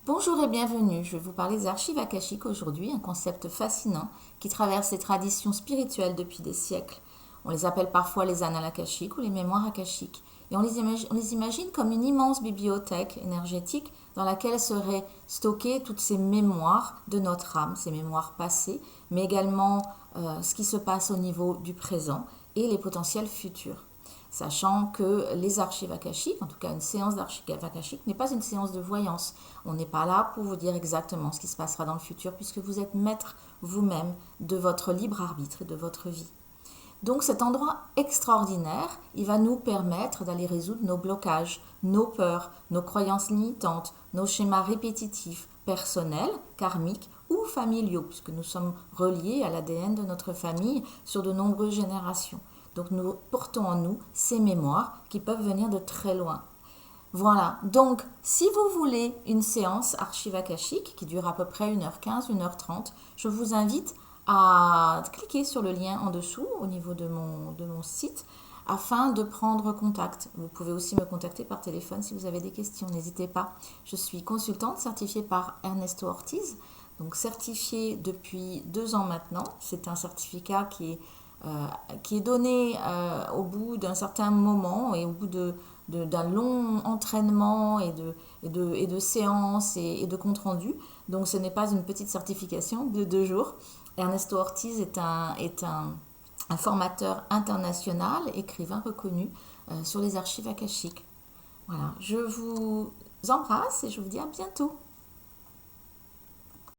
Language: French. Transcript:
Bonjour et bienvenue, je vais vous parler des archives akashiques aujourd'hui, un concept fascinant qui traverse les traditions spirituelles depuis des siècles. On les appelle parfois les annales akashiques ou les mémoires akashiques. Et on les imagine comme une immense bibliothèque énergétique dans laquelle seraient stockées toutes ces mémoires de notre âme, ces mémoires passées, mais également ce qui se passe au niveau du présent et les potentiels futurs, sachant que les archives akashiques, en tout cas une séance d'archives akashiques, n'est pas une séance de voyance. On n'est pas là pour vous dire exactement ce qui se passera dans le futur, puisque vous êtes maître vous-même de votre libre arbitre et de votre vie. Donc cet endroit extraordinaire, il va nous permettre d'aller résoudre nos blocages, nos peurs, nos croyances limitantes, nos schémas répétitifs, personnels, karmiques ou familiaux, puisque nous sommes reliés à l'ADN de notre famille sur de nombreuses générations. Donc nous portons en nous ces mémoires qui peuvent venir de très loin. Voilà, donc si vous voulez une séance archive akashique qui dure à peu près 1h15, 1h30, je vous invite à cliquer sur le lien en dessous au niveau de mon site afin de prendre contact. Vous pouvez aussi me contacter par téléphone si vous avez des questions, n'hésitez pas. Je suis consultante certifiée par Ernesto Ortiz, donc certifiée depuis 2 ans maintenant. C'est un certificat qui est donné au bout d'un certain moment et au bout d'un long entraînement et de séances et de comptes rendus. Donc ce n'est pas une petite certification de 2 jours. Ernesto Ortiz un formateur international, écrivain reconnu sur les archives akashiques. Voilà, je vous embrasse et je vous dis à bientôt.